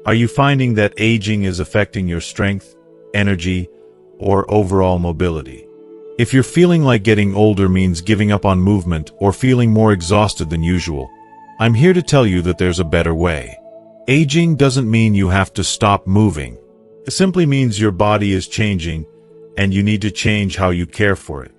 Are you finding that aging is affecting your strength, energy, or overall mobility? If you're feeling like getting older means giving up on movement or feeling more exhausted than usual, I'm here to tell you that there's a better way. Aging doesn't mean you have to stop moving. It simply means your body is changing, and you need to change how you care for it.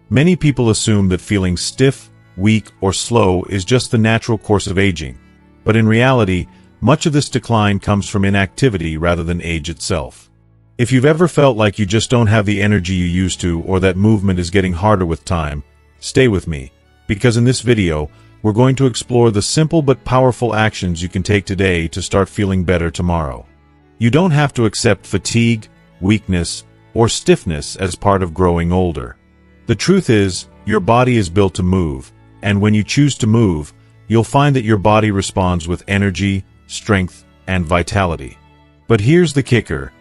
Many people assume that feeling stiff, weak, or slow is just the natural course of aging, but in reality, much of this decline comes from inactivity rather than age itself. If you've ever felt like you just don't have the energy you used to or that movement is getting harder with time, stay with me, because in this video, we're going to explore the simple but powerful actions you can take today to start feeling better tomorrow. You don't have to accept fatigue, weakness, or stiffness as part of growing older. The truth is, your body is built to move, and when you choose to move, you'll find that your body responds with energy, strength, and vitality. But here's the kicker.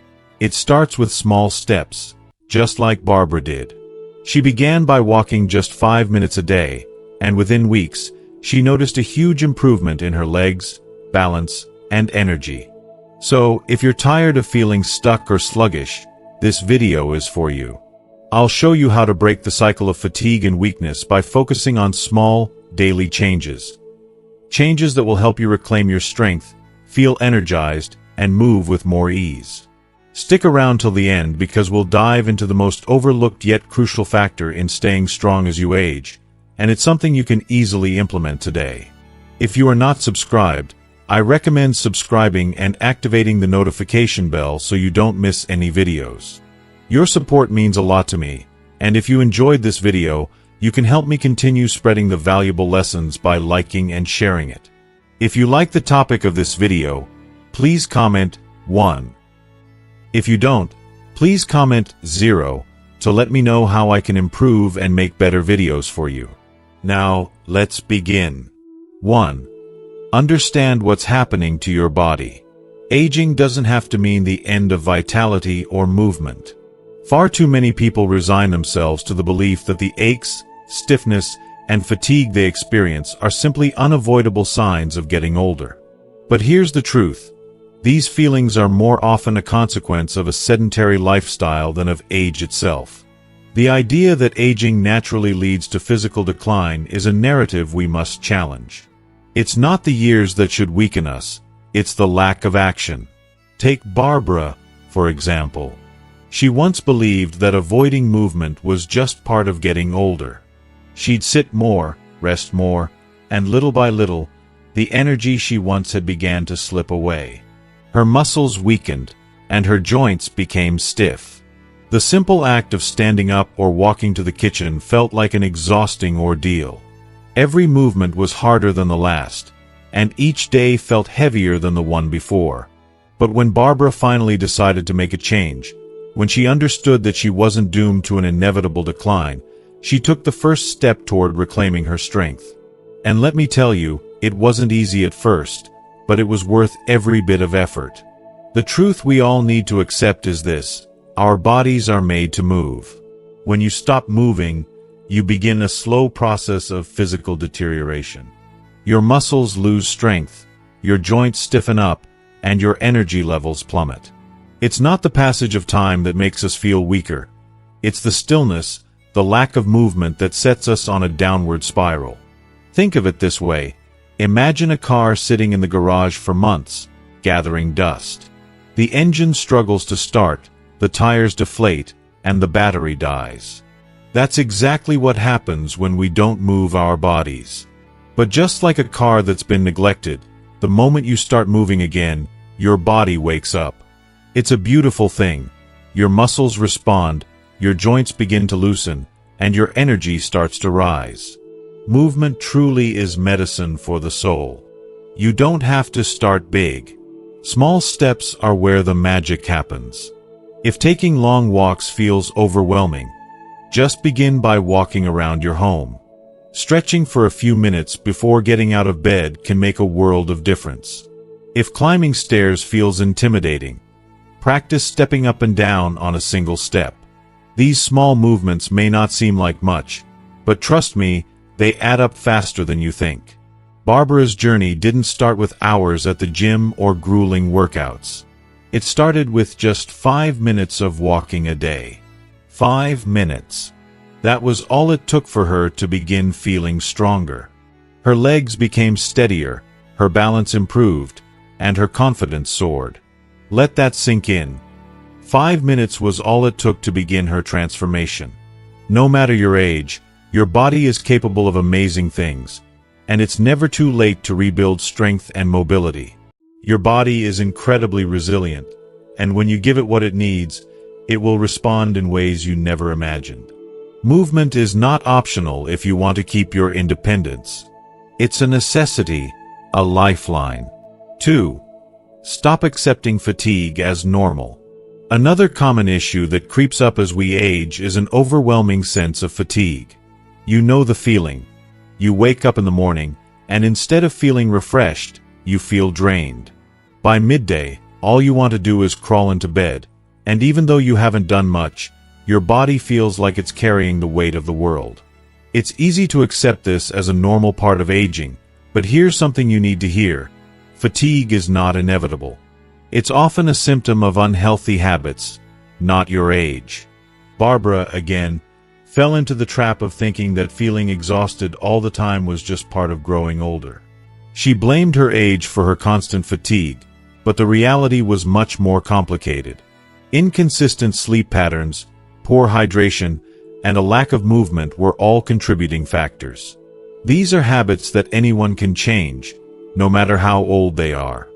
It starts with small steps, just like Barbara did. She began by walking just 5 minutes a day, and within weeks, she noticed a huge improvement in her legs, balance, and energy. So, if you're tired of feeling stuck or sluggish, this video is for you. I'll show you how to break the cycle of fatigue and weakness by focusing on small, daily changes. Changes that will help you reclaim your strength, feel energized, and move with more ease. Stick around till the end because we'll dive into the most overlooked yet crucial factor in staying strong as you age, and it's something you can easily implement today. If you are not subscribed, I recommend subscribing and activating the notification bell so you don't miss any videos. Your support means a lot to me, and if you enjoyed this video, you can help me continue spreading the valuable lessons by liking and sharing it. If you like the topic of this video, please comment 1. If you don't, please comment 0 to let me know how I can improve and make better videos for you. Now, let's begin. 1. Understand what's happening to your body. Aging doesn't have to mean the end of vitality or movement. Far too many people resign themselves to the belief that the aches, stiffness, and fatigue they experience are simply unavoidable signs of getting older. But here's the truth. These feelings are more often a consequence of a sedentary lifestyle than of age itself. The idea that aging naturally leads to physical decline is a narrative we must challenge. It's not the years that should weaken us, it's the lack of action. Take Barbara, for example. She once believed that avoiding movement was just part of getting older. She'd sit more, rest more, and little by little, the energy she once had began to slip away. Her muscles weakened, and her joints became stiff. The simple act of standing up or walking to the kitchen felt like an exhausting ordeal. Every movement was harder than the last, and each day felt heavier than the one before. But when Barbara finally decided to make a change, when she understood that she wasn't doomed to an inevitable decline, she took the first step toward reclaiming her strength. And let me tell you, it wasn't easy at first, but it was worth every bit of effort. The truth we all need to accept is this: our bodies are made to move. When you stop moving, you begin a slow process of physical deterioration. Your muscles lose strength, your joints stiffen up, and your energy levels plummet. It's not the passage of time that makes us feel weaker. It's the stillness, the lack of movement that sets us on a downward spiral. Think of it this way. Imagine a car sitting in the garage for months, gathering dust. The engine struggles to start, the tires deflate, and the battery dies. That's exactly what happens when we don't move our bodies. But just like a car that's been neglected, the moment you start moving again, your body wakes up. It's a beautiful thing. Your muscles respond, your joints begin to loosen, and your energy starts to rise. Movement truly is medicine for the soul. You don't have to start big. Small steps are where the magic happens. If taking long walks feels overwhelming, just begin by walking around your home. Stretching for a few minutes before getting out of bed can make a world of difference. If climbing stairs feels intimidating, practice stepping up and down on a single step. These small movements may not seem like much, but trust me, they add up faster than you think. Barbara's journey didn't start with hours at the gym or grueling workouts. It started with just 5 minutes of walking a day. 5 minutes. That was all it took for her to begin feeling stronger. Her legs became steadier, her balance improved, and her confidence soared. Let that sink in. 5 minutes was all it took to begin her transformation. No matter your age, your body is capable of amazing things, and it's never too late to rebuild strength and mobility. Your body is incredibly resilient, and when you give it what it needs, it will respond in ways you never imagined. Movement is not optional if you want to keep your independence. It's a necessity, a lifeline. 2. Stop accepting fatigue as normal. Another common issue that creeps up as we age is an overwhelming sense of fatigue. You know the feeling. You wake up in the morning, and instead of feeling refreshed, you feel drained. By midday, all you want to do is crawl into bed, and even though you haven't done much, your body feels like it's carrying the weight of the world. It's easy to accept this as a normal part of aging, but here's something you need to hear. Fatigue is not inevitable. It's often a symptom of unhealthy habits, not your age. Barbara, again, fell into the trap of thinking that feeling exhausted all the time was just part of growing older. She blamed her age for her constant fatigue, but the reality was much more complicated. Inconsistent sleep patterns, poor hydration, and a lack of movement were all contributing factors. These are habits that anyone can change, no matter how old they are.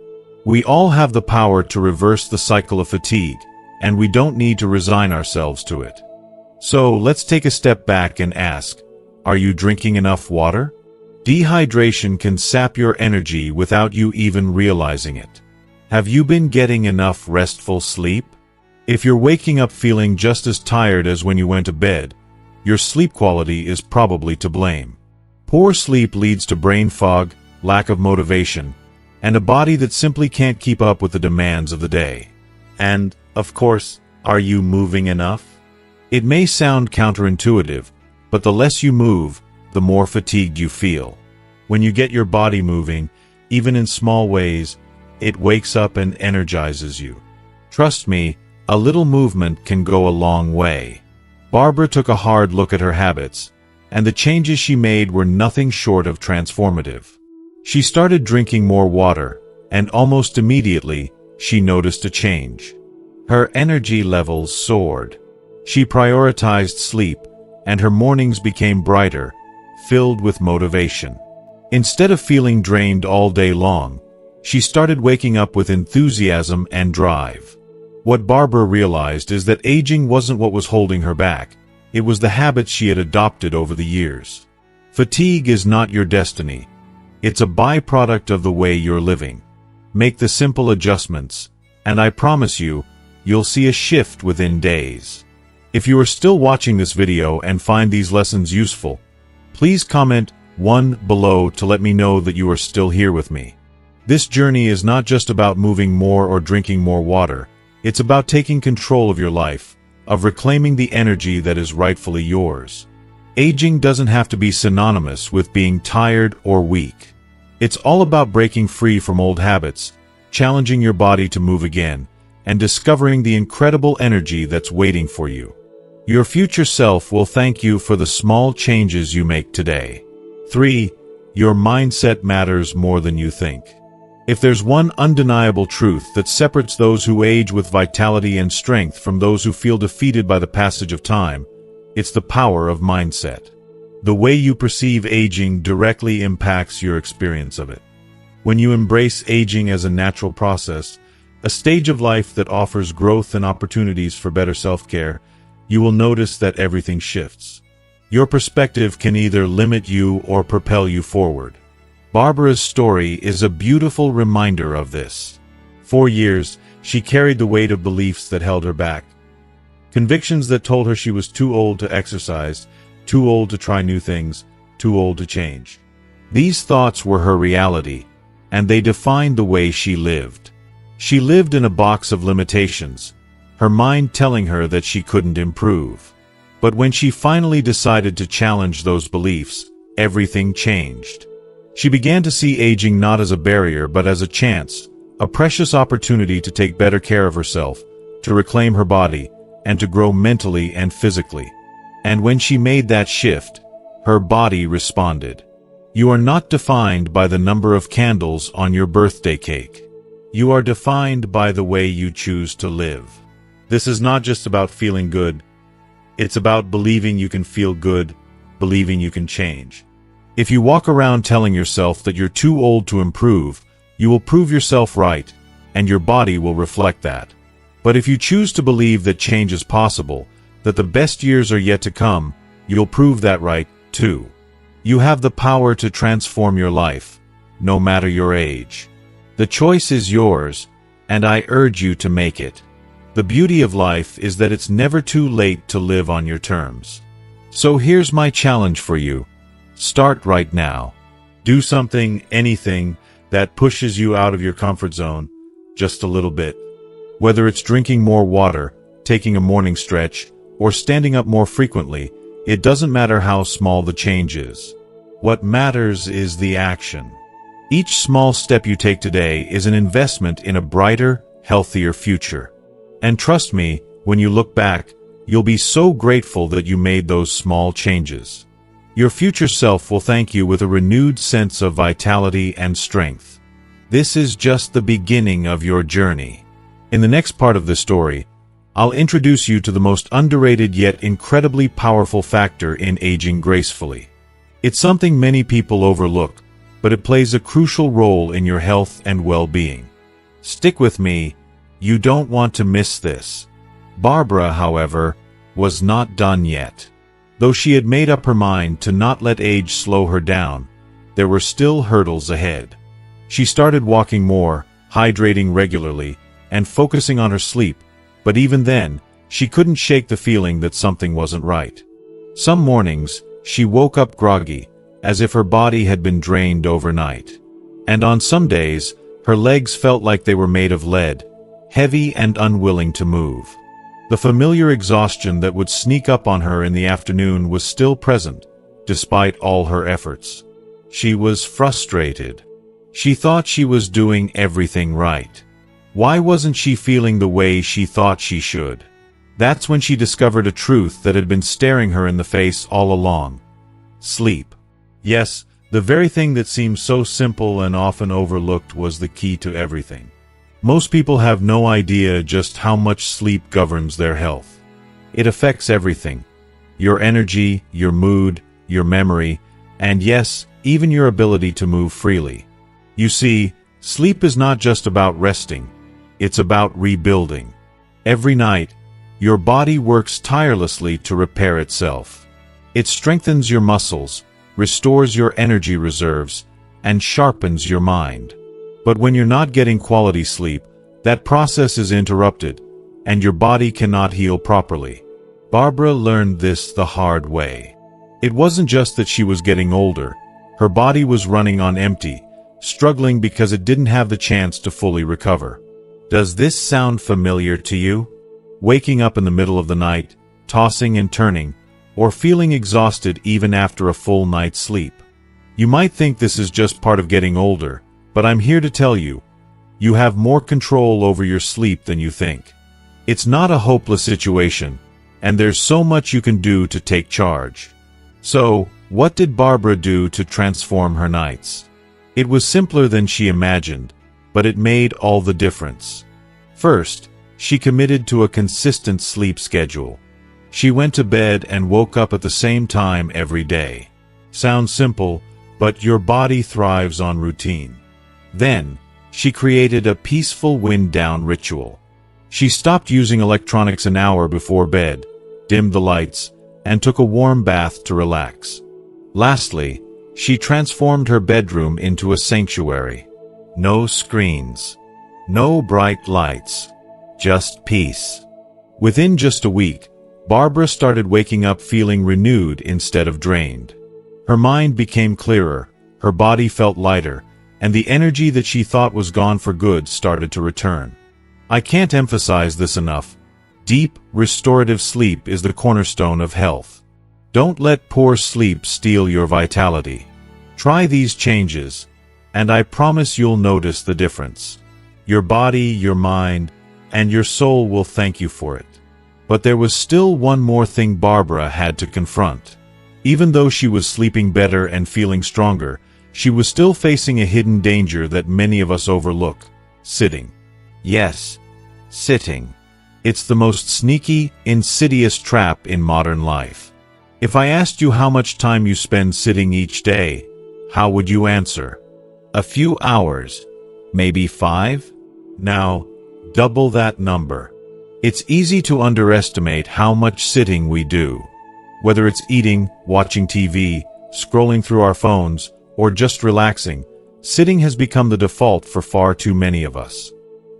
We all have the power to reverse the cycle of fatigue, and we don't need to resign ourselves to it. So let's take a step back and ask, are you drinking enough water? Dehydration can sap your energy without you even realizing it. Have you been getting enough restful sleep? If you're waking up feeling just as tired as when you went to bed, your sleep quality is probably to blame. Poor sleep leads to brain fog, lack of motivation, and a body that simply can't keep up with the demands of the day. And, of course, are you moving enough? It may sound counterintuitive, but the less you move, the more fatigued you feel. When you get your body moving, even in small ways, it wakes up and energizes you. Trust me, a little movement can go a long way. Barbara took a hard look at her habits, and the changes she made were nothing short of transformative. She started drinking more water, and almost immediately, she noticed a change. Her energy levels soared. She prioritized sleep, and her mornings became brighter, filled with motivation. Instead of feeling drained all day long, she started waking up with enthusiasm and drive. What Barbara realized is that aging wasn't what was holding her back, it was the habits she had adopted over the years. Fatigue is not your destiny. It's a byproduct of the way you're living. Make the simple adjustments, and I promise you, you'll see a shift within days. If you are still watching this video and find these lessons useful, please comment 1 below to let me know that you are still here with me. This journey is not just about moving more or drinking more water, it's about taking control of your life, of reclaiming the energy that is rightfully yours. Aging doesn't have to be synonymous with being tired or weak. It's all about breaking free from old habits, challenging your body to move again, and discovering the incredible energy that's waiting for you. Your future self will thank you for the small changes you make today. 3. Your mindset matters more than you think. If there's one undeniable truth that separates those who age with vitality and strength from those who feel defeated by the passage of time, it's the power of mindset. The way you perceive aging directly impacts your experience of it. When you embrace aging as a natural process, a stage of life that offers growth and opportunities for better self-care, you will notice that everything shifts. Your perspective can either limit you or propel you forward. Barbara's story is a beautiful reminder of this. For years, she carried the weight of beliefs that held her back. Convictions that told her she was too old to exercise, too old to try new things, too old to change. These thoughts were her reality, and they defined the way she lived. She lived in a box of limitations, her mind telling her that she couldn't improve. But when she finally decided to challenge those beliefs, everything changed. She began to see aging not as a barrier but as a chance, a precious opportunity to take better care of herself, to reclaim her body, and to grow mentally and physically. And when she made that shift, her body responded. You are not defined by the number of candles on your birthday cake. You are defined by the way you choose to live. This is not just about feeling good. It's about believing you can feel good, believing you can change. If you walk around telling yourself that you're too old to improve, you will prove yourself right, and your body will reflect that. But if you choose to believe that change is possible, that the best years are yet to come, you'll prove that right, too. You have the power to transform your life, no matter your age. The choice is yours, and I urge you to make it. The beauty of life is that it's never too late to live on your terms. So here's my challenge for you. Start right now. Do something, anything, that pushes you out of your comfort zone, just a little bit. Whether it's drinking more water, taking a morning stretch, or standing up more frequently, it doesn't matter how small the change is. What matters is the action. Each small step you take today is an investment in a brighter, healthier future. And trust me, when you look back, you'll be so grateful that you made those small changes. Your future self will thank you with a renewed sense of vitality and strength. This is just the beginning of your journey. In the next part of this story, I'll introduce you to the most underrated yet incredibly powerful factor in aging gracefully. It's something many people overlook, but it plays a crucial role in your health and well-being. Stick with me, you don't want to miss this. Barbara, however, was not done yet. Though she had made up her mind to not let age slow her down, there were still hurdles ahead. She started walking more, hydrating regularly, and focusing on her sleep, but even then, she couldn't shake the feeling that something wasn't right. Some mornings, she woke up groggy, as if her body had been drained overnight. And on some days, her legs felt like they were made of lead, heavy and unwilling to move. The familiar exhaustion that would sneak up on her in the afternoon was still present, despite all her efforts. She was frustrated. She thought she was doing everything right. Why wasn't she feeling the way she thought she should? That's when she discovered a truth that had been staring her in the face all along. Sleep. Yes, the very thing that seems so simple and often overlooked was the key to everything. Most people have no idea just how much sleep governs their health. It affects everything. Your energy, your mood, your memory, and yes, even your ability to move freely. You see, sleep is not just about resting. It's about rebuilding. Every night, your body works tirelessly to repair itself. It strengthens your muscles, restores your energy reserves, and sharpens your mind. But when you're not getting quality sleep, that process is interrupted, and your body cannot heal properly. Barbara learned this the hard way. It wasn't just that she was getting older. Her body was running on empty, struggling because it didn't have the chance to fully recover. Does this sound familiar to you? Waking up in the middle of the night, tossing and turning, or feeling exhausted even after a full night's sleep. You might think this is just part of getting older, but I'm here to tell you, you have more control over your sleep than you think. It's not a hopeless situation, and there's so much you can do to take charge. So, what did Barbara do to transform her nights? It was simpler than she imagined, but it made all the difference. First, she committed to a consistent sleep schedule. She went to bed and woke up at the same time every day. Sounds simple, but your body thrives on routine. Then, she created a peaceful wind-down ritual. She stopped using electronics an hour before bed, dimmed the lights, and took a warm bath to relax. Lastly, she transformed her bedroom into a sanctuary. No screens. No bright lights. Just peace. Within just a week, Barbara started waking up feeling renewed instead of drained. Her mind became clearer, her body felt lighter, and the energy that she thought was gone for good started to return. I can't emphasize this enough. Deep, restorative sleep is the cornerstone of health. Don't let poor sleep steal your vitality. Try these changes, and I promise you'll notice the difference. Your body, your mind, and your soul will thank you for it. But there was still one more thing Barbara had to confront. Even though she was sleeping better and feeling stronger, she was still facing a hidden danger that many of us overlook: sitting. Yes, sitting. It's the most sneaky, insidious trap in modern life. If I asked you how much time you spend sitting each day, how would you answer? A few hours, maybe 5? Now, double that number. It's easy to underestimate how much sitting we do. Whether it's eating, watching TV, scrolling through our phones, or just relaxing, sitting has become the default for far too many of us.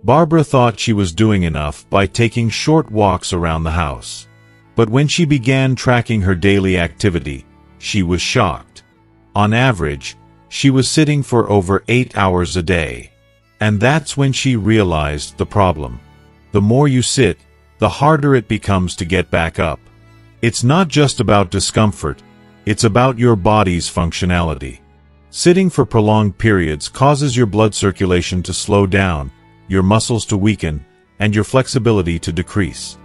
Barbara thought she was doing enough by taking short walks around the house. But when she began tracking her daily activity, she was shocked. On average, she was sitting for over 8 hours a day. And that's when she realized the problem. The more you sit, the harder it becomes to get back up. It's not just about discomfort, it's about your body's functionality. Sitting for prolonged periods causes your blood circulation to slow down, your muscles to weaken, and your flexibility to decrease.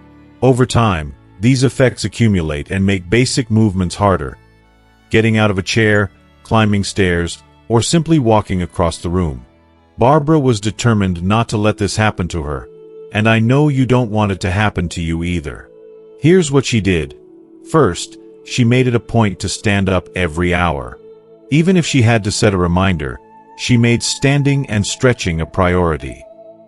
Over time, these effects accumulate and make basic movements harder. Getting out of a chair, climbing stairs, or simply walking across the room. Barbara was determined not to let this happen to her, and I know you don't want it to happen to you either. Here's what she did. First, she made it a point to stand up every hour. Even if she had to set a reminder, she made standing and stretching a priority.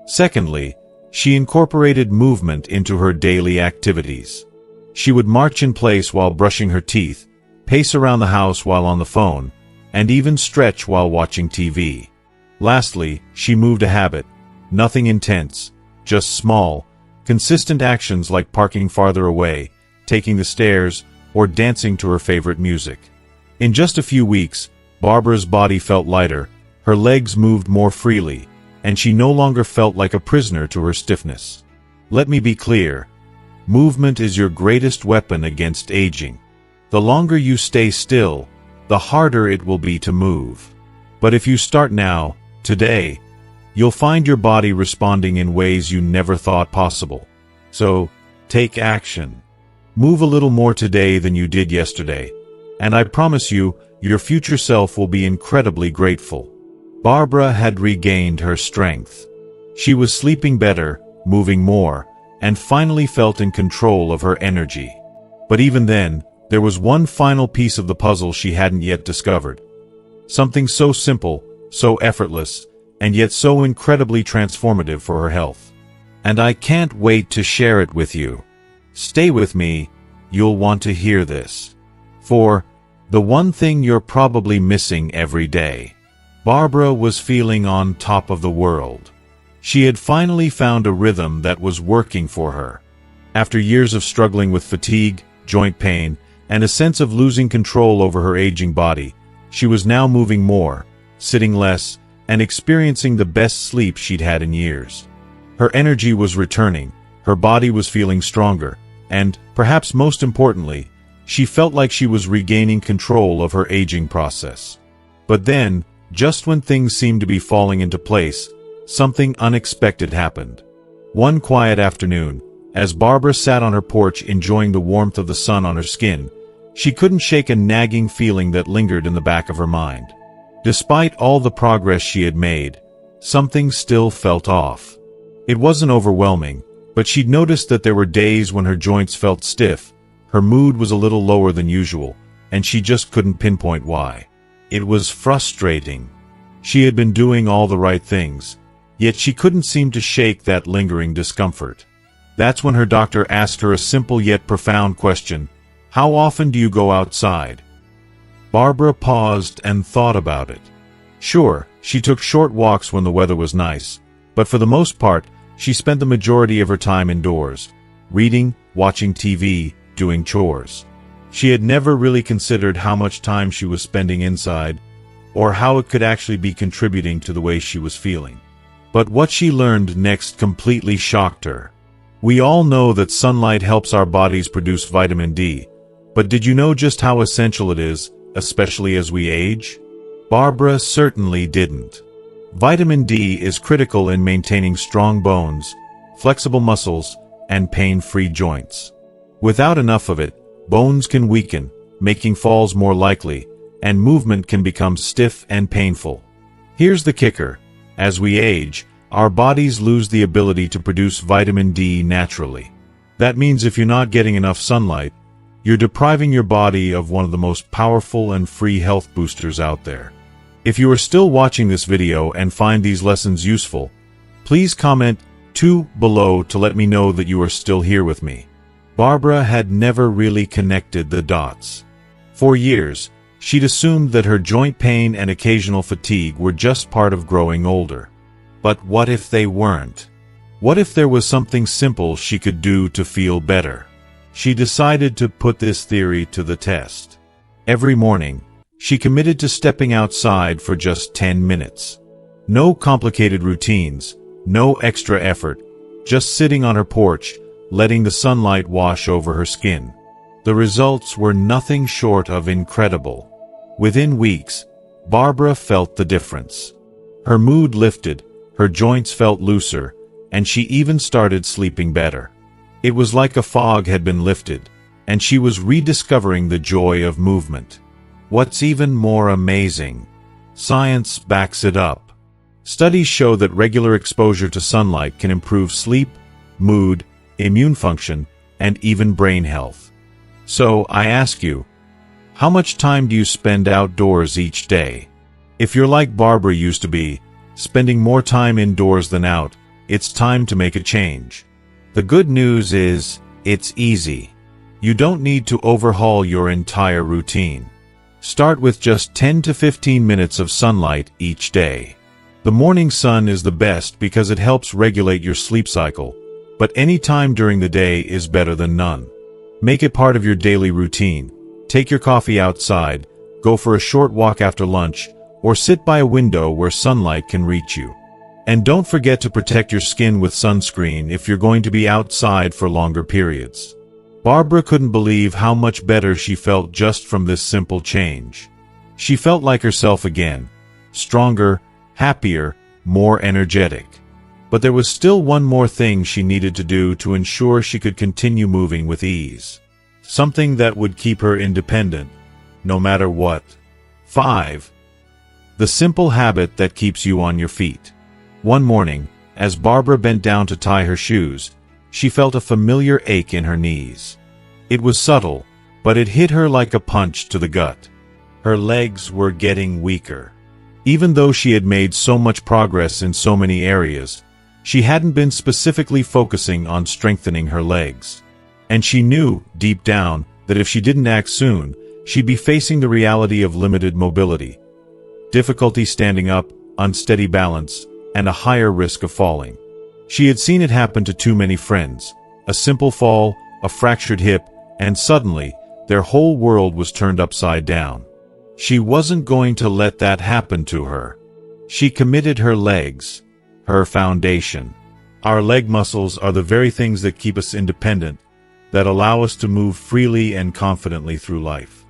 Secondly, she incorporated movement into her daily activities. She would march in place while brushing her teeth, pace around the house while on the phone, and even stretch while watching TV. Lastly, she moved a habit. Nothing intense, just small, consistent actions like parking farther away, taking the stairs, or dancing to her favorite music. In just a few weeks, Barbara's body felt lighter, her legs moved more freely, and she no longer felt like a prisoner to her stiffness. Let me be clear. Movement is your greatest weapon against aging. The longer you stay still, the harder it will be to move. But if you start now, today, you'll find your body responding in ways you never thought possible. So, take action. Move a little more today than you did yesterday, and I promise you, your future self will be incredibly grateful. Barbara had regained her strength. She was sleeping better, moving more, and finally felt in control of her energy. But even then, there was one final piece of the puzzle she hadn't yet discovered. Something so simple, so effortless, and yet so incredibly transformative for her health. And I can't wait to share it with you. Stay with me, you'll want to hear this. For the one thing you're probably missing every day. Barbara was feeling on top of the world. She had finally found a rhythm that was working for her. After years of struggling with fatigue, joint pain, and a sense of losing control over her aging body, she was now moving more, sitting less, and experiencing the best sleep she'd had in years. Her energy was returning, her body was feeling stronger, and, perhaps most importantly, she felt like she was regaining control of her aging process. But then, just when things seemed to be falling into place, something unexpected happened. One quiet afternoon, as Barbara sat on her porch enjoying the warmth of the sun on her skin, she couldn't shake a nagging feeling that lingered in the back of her mind. Despite all the progress she had made, something still felt off. It wasn't overwhelming, but she'd noticed that there were days when her joints felt stiff, her mood was a little lower than usual, and she just couldn't pinpoint why. It was frustrating. She had been doing all the right things, yet she couldn't seem to shake that lingering discomfort. That's when her doctor asked her a simple yet profound question: how often do you go outside? Barbara paused and thought about it. Sure, she took short walks when the weather was nice, but for the most part, she spent the majority of her time indoors, reading, watching TV, doing chores. She had never really considered how much time she was spending inside, or how it could actually be contributing to the way she was feeling. But what she learned next completely shocked her. We all know that sunlight helps our bodies produce vitamin D, but did you know just how essential it is, especially as we age? Barbara certainly didn't. Vitamin D is critical in maintaining strong bones, flexible muscles, and pain-free joints. Without enough of it, bones can weaken, making falls more likely, and movement can become stiff and painful. Here's the kicker. As we age, our bodies lose the ability to produce vitamin D naturally. That means if you're not getting enough sunlight, you're depriving your body of one of the most powerful and free health boosters out there. If you are still watching this video and find these lessons useful, please comment 2 below to let me know that you are still here with me. Barbara had never really connected the dots. For years, she'd assumed that her joint pain and occasional fatigue were just part of growing older. But what if they weren't? What if there was something simple she could do to feel better? She decided to put this theory to the test. Every morning, she committed to stepping outside for just 10 minutes. No complicated routines, no extra effort, just sitting on her porch, letting the sunlight wash over her skin. The results were nothing short of incredible. Within weeks, Barbara felt the difference. Her mood lifted, her joints felt looser, and she even started sleeping better. It was like a fog had been lifted, and she was rediscovering the joy of movement. What's even more amazing? Science backs it up. Studies show that regular exposure to sunlight can improve sleep, mood, immune function, and even brain health. So, I ask you, how much time do you spend outdoors each day? If you're like Barbara used to be, spending more time indoors than out, it's time to make a change. The good news is, it's easy. You don't need to overhaul your entire routine. Start with just 10 to 15 minutes of sunlight each day. The morning sun is the best because it helps regulate your sleep cycle, but any time during the day is better than none. Make it part of your daily routine. Take your coffee outside, go for a short walk after lunch, or sit by a window where sunlight can reach you. And don't forget to protect your skin with sunscreen if you're going to be outside for longer periods. Barbara couldn't believe how much better she felt just from this simple change. She felt like herself again, stronger, happier, more energetic. But there was still one more thing she needed to do to ensure she could continue moving with ease. Something that would keep her independent, no matter what. 5. The simple habit that keeps you on your feet. One morning, as Barbara bent down to tie her shoes, she felt a familiar ache in her knees. It was subtle, but it hit her like a punch to the gut. Her legs were getting weaker. Even though she had made so much progress in so many areas, she hadn't been specifically focusing on strengthening her legs. And she knew, deep down, that if she didn't act soon, she'd be facing the reality of limited mobility, difficulty standing up, unsteady balance, and a higher risk of falling. She had seen it happen to too many friends. A simple fall, a fractured hip, and suddenly, their whole world was turned upside down. She wasn't going to let that happen to her. She committed her legs, her foundation. Our leg muscles are the very things that keep us independent, that allow us to move freely and confidently through life.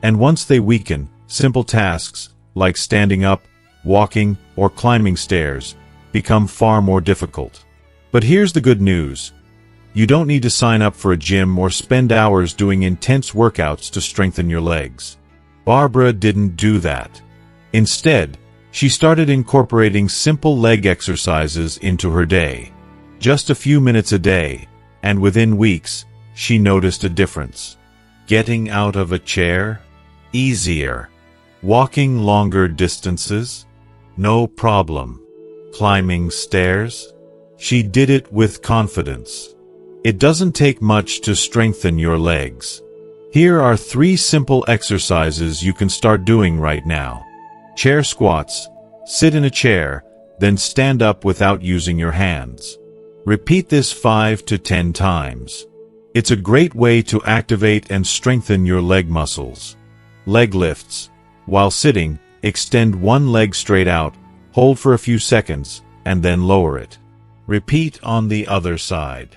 And once they weaken, simple tasks, like standing up, walking, or climbing stairs, become far more difficult. But here's the good news. You don't need to sign up for a gym or spend hours doing intense workouts to strengthen your legs. Barbara didn't do that. Instead, she started incorporating simple leg exercises into her day. Just a few minutes a day, and within weeks, she noticed a difference. Getting out of a chair? Easier. Walking longer distances? No problem. Climbing stairs? She did it with confidence. It doesn't take much to strengthen your legs. Here are 3 simple exercises you can start doing right now. Chair squats. Sit in a chair, then stand up without using your hands. Repeat this 5 to 10 times. It's a great way to activate and strengthen your leg muscles. Leg lifts. While sitting, extend one leg straight out, hold for a few seconds, and then lower it. Repeat on the other side.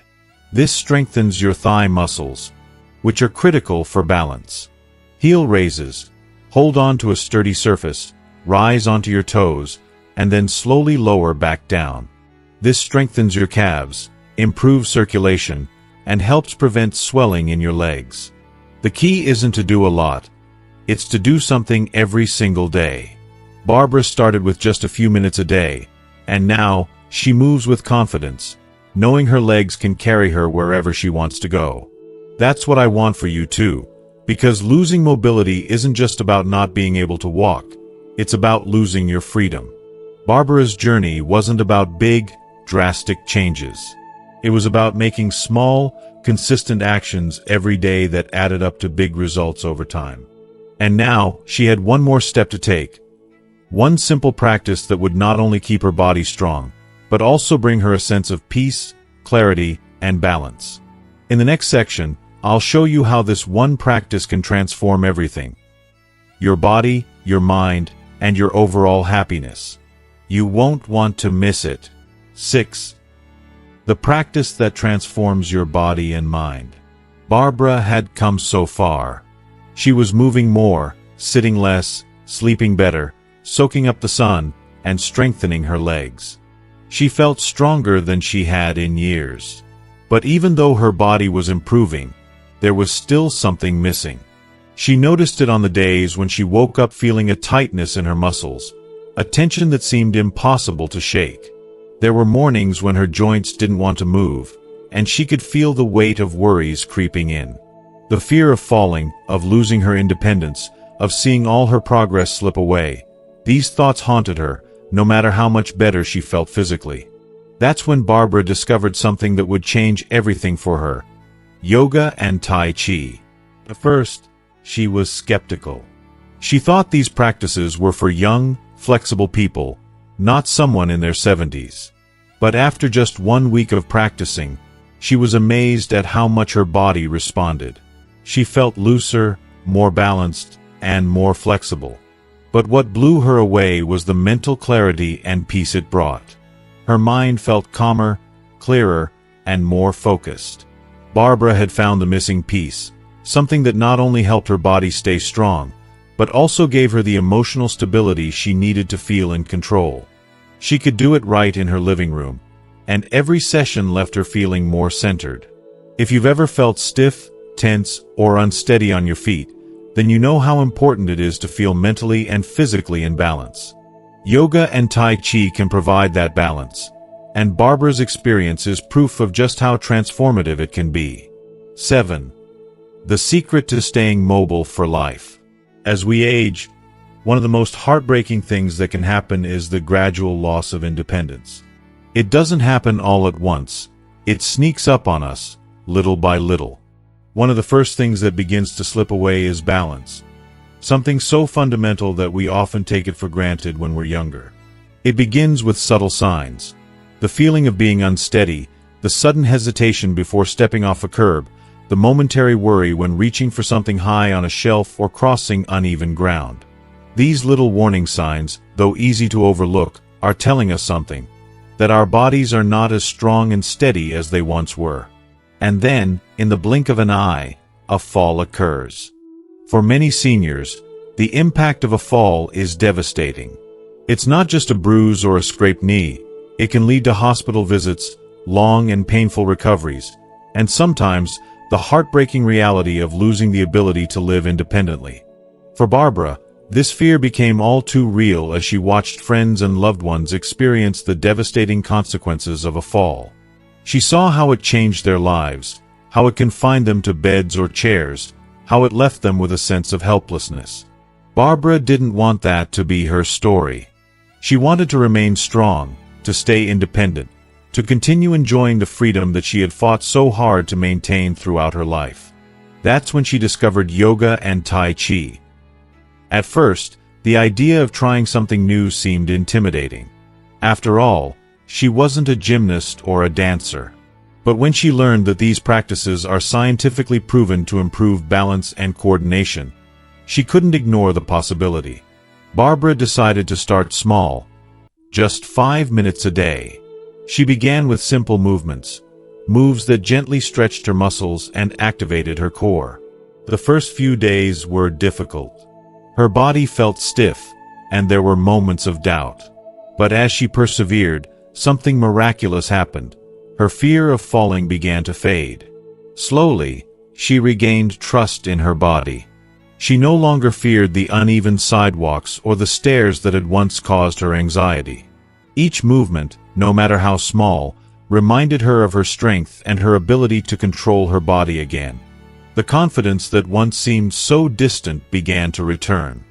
This strengthens your thigh muscles, which are critical for balance. Heel raises. Hold on to a sturdy surface, rise onto your toes, and then slowly lower back down. This strengthens your calves, improves circulation, and helps prevent swelling in your legs. The key isn't to do a lot. It's to do something every single day. Barbara started with just a few minutes a day, and now she moves with confidence, knowing her legs can carry her wherever she wants to go. That's what I want for you too, because losing mobility isn't just about not being able to walk, it's about losing your freedom. Barbara's journey wasn't about big, drastic changes. It was about making small, consistent actions every day that added up to big results over time. And now, she had one more step to take. One simple practice that would not only keep her body strong, but also bring her a sense of peace, clarity, and balance. In the next section, I'll show you how this one practice can transform everything. Your body, your mind, and your overall happiness. You won't want to miss it. 6. The practice that transforms your body and mind. Barbara had come so far. She was moving more, sitting less, sleeping better, soaking up the sun, and strengthening her legs. She felt stronger than she had in years. But even though her body was improving, there was still something missing. She noticed it on the days when she woke up feeling a tightness in her muscles, a tension that seemed impossible to shake. There were mornings when her joints didn't want to move, and she could feel the weight of worries creeping in. The fear of falling, of losing her independence, of seeing all her progress slip away. These thoughts haunted her, no matter how much better she felt physically. That's when Barbara discovered something that would change everything for her: yoga and Tai Chi. At first, she was skeptical. She thought these practices were for young, flexible people, not someone in their 70s. But after just 1 week of practicing, she was amazed at how much her body responded. She felt looser, more balanced, and more flexible. But what blew her away was the mental clarity and peace it brought. Her mind felt calmer, clearer, and more focused. Barbara had found the missing piece, something that not only helped her body stay strong, but also gave her the emotional stability she needed to feel in control. She could do it right in her living room, and every session left her feeling more centered. If you've ever felt stiff, tense, or unsteady on your feet, then you know how important it is to feel mentally and physically in balance. Yoga and Tai Chi can provide that balance, and Barbara's experience is proof of just how transformative it can be. 7. The secret to staying mobile for life. As we age, one of the most heartbreaking things that can happen is the gradual loss of independence. It doesn't happen all at once. It sneaks up on us, little by little. One of the first things that begins to slip away is balance. Something so fundamental that we often take it for granted when we're younger. It begins with subtle signs. The feeling of being unsteady, the sudden hesitation before stepping off a curb, the momentary worry when reaching for something high on a shelf or crossing uneven ground. These little warning signs, though easy to overlook, are telling us something, that our bodies are not as strong and steady as they once were. And then, in the blink of an eye, a fall occurs. For many seniors, the impact of a fall is devastating. It's not just a bruise or a scraped knee. It can lead to hospital visits, long and painful recoveries, and sometimes the heartbreaking reality of losing the ability to live independently. For Barbara, this fear became all too real as she watched friends and loved ones experience the devastating consequences of a fall. She saw how it changed their lives, how it confined them to beds or chairs, how it left them with a sense of helplessness. Barbara didn't want that to be her story. She wanted to remain strong, to stay independent, to continue enjoying the freedom that she had fought so hard to maintain throughout her life. That's when she discovered yoga and Tai Chi. At first, the idea of trying something new seemed intimidating. After all, she wasn't a gymnast or a dancer. But when she learned that these practices are scientifically proven to improve balance and coordination, she couldn't ignore the possibility. Barbara decided to start small, just 5 minutes a day. She began with simple movements, moves that gently stretched her muscles and activated her core. The first few days were difficult. Her body felt stiff, and there were moments of doubt. But as she persevered, something miraculous happened. Her fear of falling began to fade. Slowly, she regained trust in her body. She no longer feared the uneven sidewalks or the stairs that had once caused her anxiety. Each movement, no matter how small, reminded her of her strength and her ability to control her body again. The confidence that once seemed so distant began to return.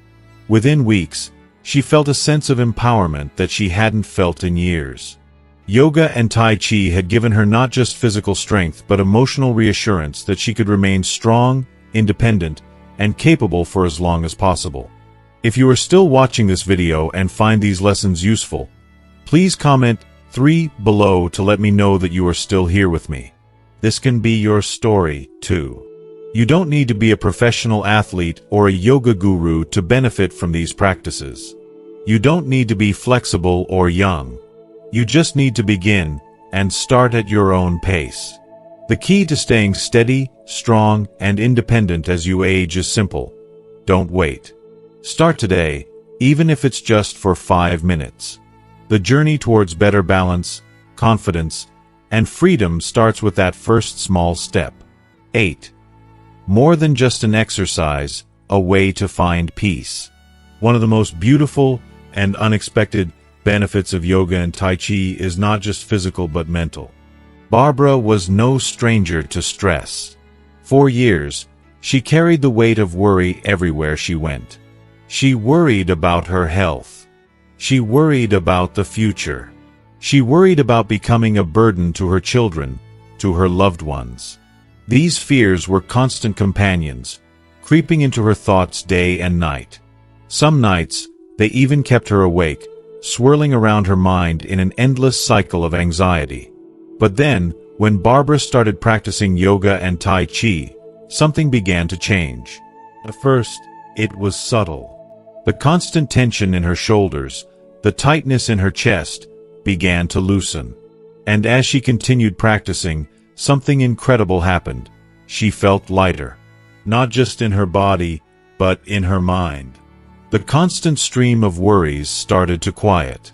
Within weeks, she felt a sense of empowerment that she hadn't felt in years. Yoga and Tai Chi had given her not just physical strength but emotional reassurance that she could remain strong, independent, and capable for as long as possible. If you are still watching this video and find these lessons useful, please comment 3 below to let me know that you are still here with me. This can be your story, too. You don't need to be a professional athlete or a yoga guru to benefit from these practices. You don't need to be flexible or young. You just need to begin and start at your own pace. The key to staying steady, strong, and independent as you age is simple. Don't wait. Start today, even if it's just for 5 minutes. The journey towards better balance, confidence, and freedom starts with that first small step. 8. More than just an exercise, a way to find peace. One of the most beautiful and unexpected benefits of yoga and Tai Chi is not just physical but mental. Barbara was no stranger to stress. For years, she carried the weight of worry everywhere she went. She worried about her health. She worried about the future. She worried about becoming a burden to her children, to her loved ones. These fears were constant companions, creeping into her thoughts day and night. Some nights, they even kept her awake, swirling around her mind in an endless cycle of anxiety. But then, when Barbara started practicing yoga and Tai Chi, something began to change. At first, it was subtle. The constant tension in her shoulders, the tightness in her chest, began to loosen. And as she continued practicing, something incredible happened. She felt lighter. Not just in her body, but in her mind. The constant stream of worries started to quiet.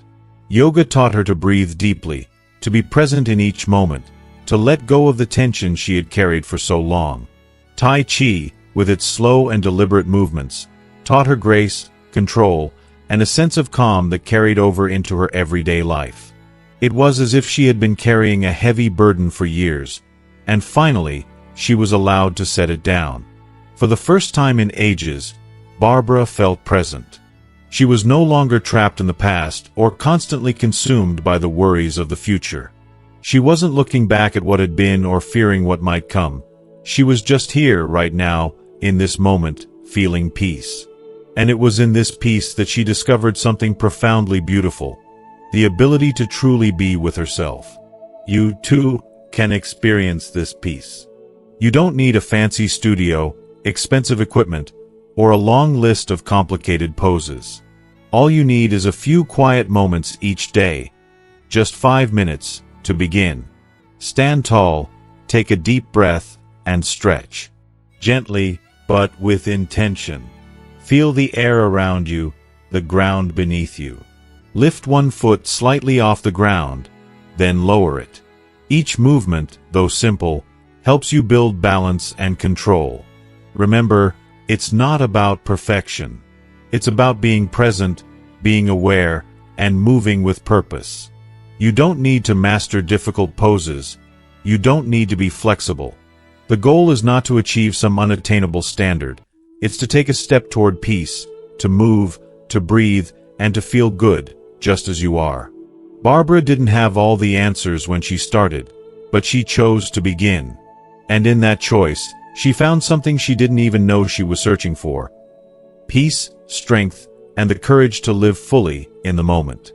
Yoga taught her to breathe deeply, to be present in each moment, to let go of the tension she had carried for so long. Tai Chi, with its slow and deliberate movements, taught her grace, control, and a sense of calm that carried over into her everyday life. It was as if she had been carrying a heavy burden for years, and finally, she was allowed to set it down. For the first time in ages, Barbara felt present. She was no longer trapped in the past or constantly consumed by the worries of the future. She wasn't looking back at what had been or fearing what might come. She was just here, right now, in this moment, feeling peace. And it was in this peace that she discovered something profoundly beautiful. The ability to truly be with herself. You, too, can experience this peace. You don't need a fancy studio, expensive equipment, or a long list of complicated poses. All you need is a few quiet moments each day. Just 5 minutes to begin. Stand tall, take a deep breath, and stretch. Gently, but with intention. Feel the air around you, the ground beneath you. Lift one foot slightly off the ground, then lower it. Each movement, though simple, helps you build balance and control. Remember, it's not about perfection. It's about being present, being aware, and moving with purpose. You don't need to master difficult poses. You don't need to be flexible. The goal is not to achieve some unattainable standard. It's to take a step toward peace, to move, to breathe, and to feel good, just as you are. Barbara didn't have all the answers when she started, but she chose to begin. And in that choice, she found something she didn't even know she was searching for. Peace, strength, and the courage to live fully in the moment.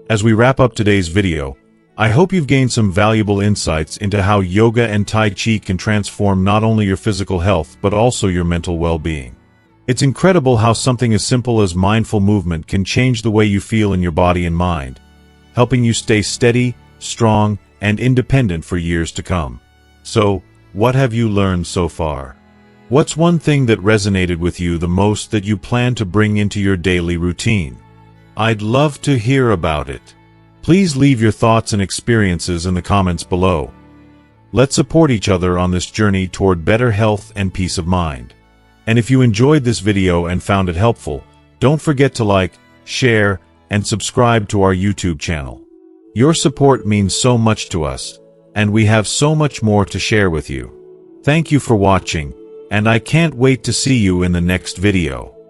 As we wrap up today's video, I hope you've gained some valuable insights into how yoga and Tai Chi can transform not only your physical health but also your mental well-being. It's incredible how something as simple as mindful movement can change the way you feel in your body and mind, helping you stay steady, strong, and independent for years to come. So, what have you learned so far? What's one thing that resonated with you the most that you plan to bring into your daily routine? I'd love to hear about it. Please leave your thoughts and experiences in the comments below. Let's support each other on this journey toward better health and peace of mind. And if you enjoyed this video and found it helpful, don't forget to like, share, and subscribe to our YouTube channel. Your support means so much to us, and we have so much more to share with you. Thank you for watching, and I can't wait to see you in the next video.